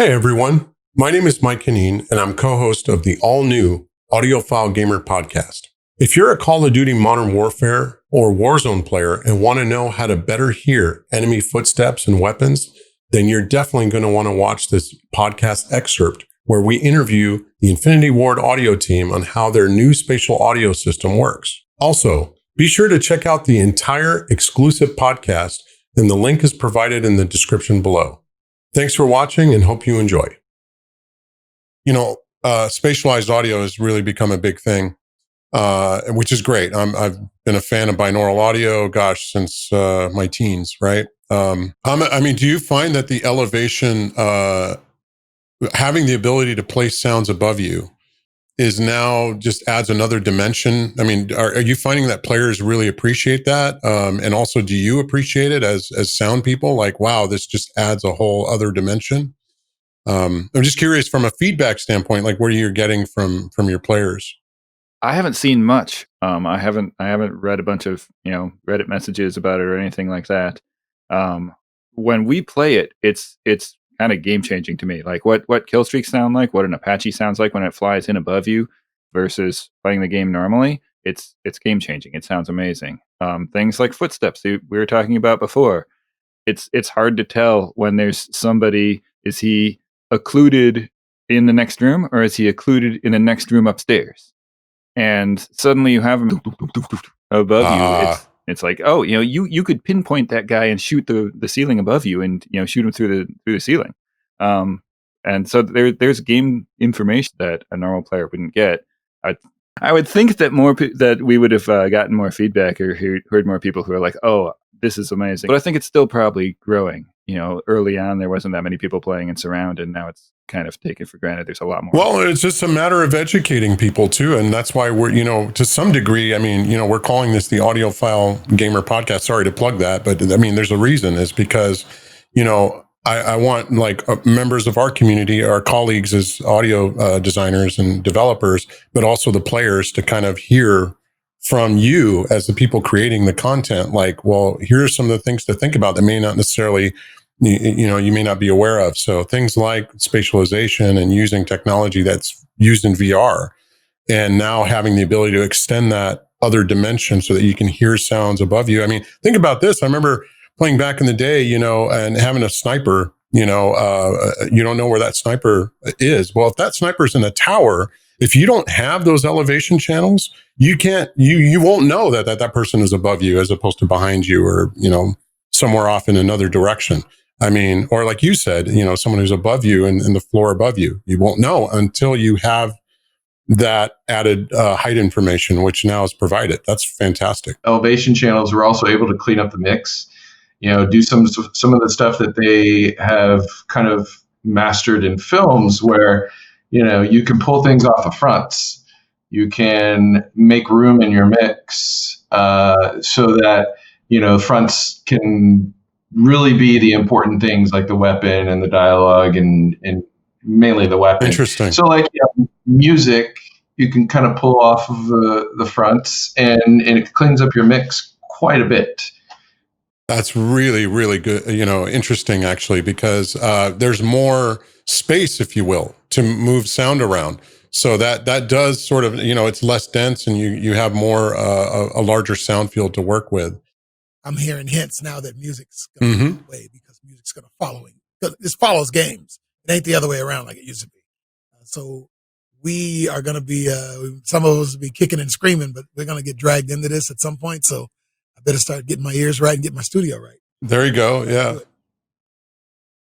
Hey everyone, my name is Mike Hanine, and I'm co-host of the all-new Audiophile Gamer podcast. If you're a Call of Duty Modern Warfare or Warzone player and want to know how to better hear enemy footsteps and weapons, then you're definitely going to want to watch this podcast excerpt where we interview the Infinity Ward audio team on how their new spatial audio system works. Also, be sure to check out the entire exclusive podcast, and the link is provided in the description below. Thanks for watching and hope you enjoy. Spatialized audio has really become a big thing, which is great. I've been a fan of binaural audio, since my teens, right? Do you find that the elevation, having the ability to place sounds above you is now just adds another dimension? I mean, are you finding that players really appreciate that? And also, do you appreciate it as sound people? Like, wow, this just adds a whole other dimension. I'm just curious from a feedback standpoint, like what are you getting from your players? I haven't seen much. I haven't read a bunch of Reddit messages about it or anything like that. When we play it, it's kind of game changing to me. Like what kill streaks sound like, what an Apache sounds like when it flies in above you, versus playing the game normally. It's game changing. It sounds amazing. Things like footsteps we were talking about before. It's hard to tell when there's somebody. Is he occluded in the next room, or is he occluded in the next room upstairs? And suddenly you have him above you. It's like, oh, you could pinpoint that guy and shoot the ceiling above you, and shoot him through the ceiling. And so there's game information that a normal player wouldn't get. I would think that that we would have gotten more feedback or heard more people who are like, oh, this is amazing. But I think it's still probably growing. Early on there wasn't that many people playing in surround, and now it's kind of taken for granted. There's a lot more. Well, it's just a matter of educating people too, and that's why we're, to some degree, we're calling this the Audiophile Gamer podcast. Sorry to plug that, but there's a reason. Is because, I want members of our community, our colleagues as audio designers and developers, but also the players to kind of hear from you as the people creating the content. Like, well, here are some of the things to think about that may not necessarily, you may not be aware of. So things like spatialization and using technology that's used in VR, and now having the ability to extend that other dimension so that you can hear sounds above you. Think about this. I remember playing back in the day, and having a sniper, you don't know where that sniper is. Well, if that sniper's in a tower, if you don't have those elevation channels, you won't know that person is above you as opposed to behind you, or, somewhere off in another direction. Or like you said, someone who's above you and the floor above you, you won't know until you have that added height information, which now is provided. That's fantastic. Elevation channels are also able to clean up the mix, do some of the stuff that they have kind of mastered in films where, you can pull things off the fronts. You can make room in your mix so that, fronts can really be the important things, like the weapon and the dialogue and mainly the weapon. Interesting. So music, you can kind of pull off of the fronts, and it cleans up your mix quite a bit. That's really, really good. Interesting actually, because there's more space, if you will, to move sound around. So that does sort of, it's less dense, and you have more a larger sound field to work with. I'm hearing hints now that music's going to go away, because music's going to follow it. This follows games. It ain't the other way around like it used to be. So we are going to be, some of us will be kicking and screaming, but we're going to get dragged into this at some point. So I better start getting my ears right and get my studio right. There you go. Yeah.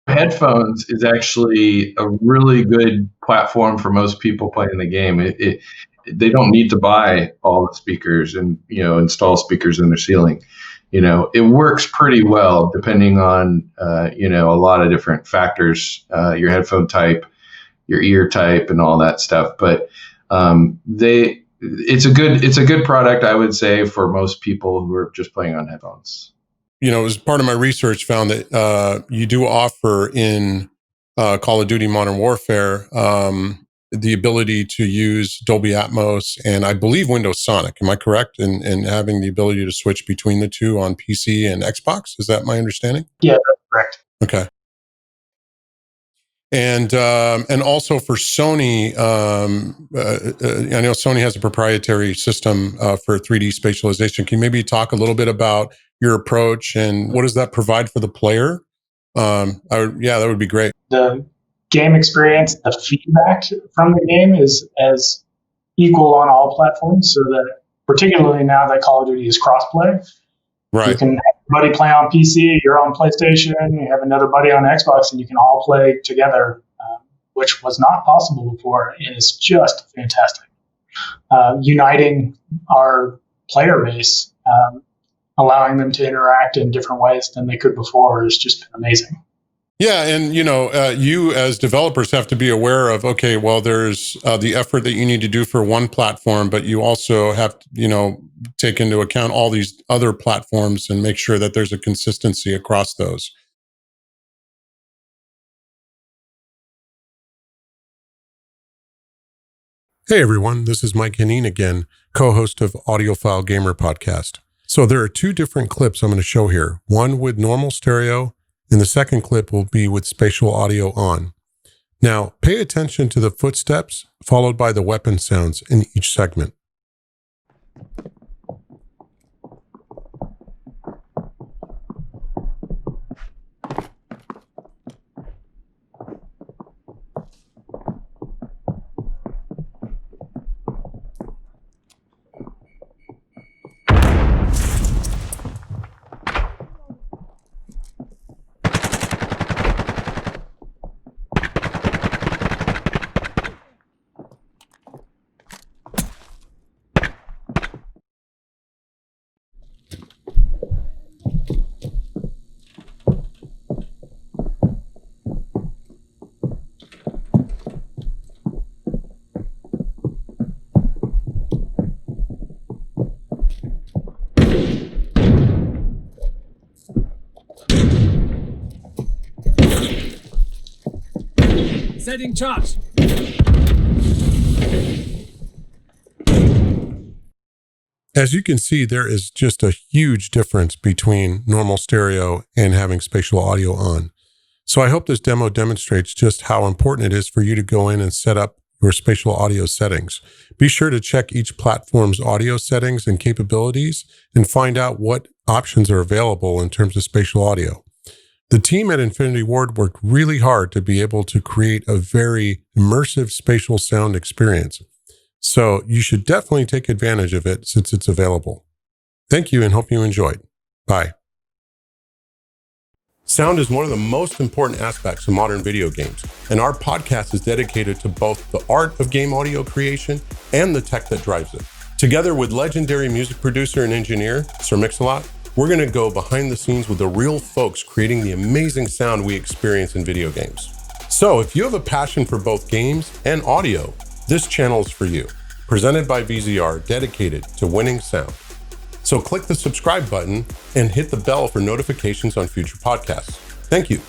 Headphones is actually a really good platform for most people playing the game. They don't need to buy all the speakers and, install speakers in their ceiling. It works pretty well depending on, a lot of different factors, your headphone type, your ear type, and all that stuff. But it's a good product, I would say, for most people who are just playing on headphones. As part of my research, found that you do offer in Call of Duty Modern Warfare the ability to use Dolby Atmos and I believe Windows Sonic. Am I correct in having the ability to switch between the two on PC and Xbox? Is that my understanding? Yeah, that's correct. Okay. And also for Sony, I know Sony has a proprietary system for 3D spatialization. Can you maybe talk a little bit about your approach and what does that provide for the player? That would be great. The game experience, the feedback from the game is as equal on all platforms, so that particularly now that Call of Duty is crossplay. Right. You can have a buddy play on PC, you're on PlayStation, you have another buddy on Xbox, and you can all play together, which was not possible before. It is just fantastic. Uniting our player base, allowing them to interact in different ways than they could before has just been amazing. Yeah, and you as developers have to be aware of, okay, well, there's the effort that you need to do for one platform, but you also have to, take into account all these other platforms and make sure that there's a consistency across those. Hey everyone, this is Mike Hanine again, co-host of Audiophile Gamer Podcast. So there are two different clips I'm going to show here, one with normal stereo, and the second clip will be with spatial audio on. Now, pay attention to the footsteps followed by the weapon sounds in each segment. Setting charge. As you can see, there is just a huge difference between normal stereo and having spatial audio on. So I hope this demo demonstrates just how important it is for you to go in and set up your spatial audio settings. Be sure to check each platform's audio settings and capabilities and find out what options are available in terms of spatial audio. The team at Infinity Ward worked really hard to be able to create a very immersive spatial sound experience. So you should definitely take advantage of it since it's available. Thank you and hope you enjoyed. Bye. Sound is one of the most important aspects of modern video games, and our podcast is dedicated to both the art of game audio creation and the tech that drives it. Together with legendary music producer and engineer, Sir Mix-a-Lot, we're going to go behind the scenes with the real folks creating the amazing sound we experience in video games. So if you have a passion for both games and audio, this channel is for you. Presented by VZR, dedicated to winning sound. So click the subscribe button and hit the bell for notifications on future podcasts. Thank you.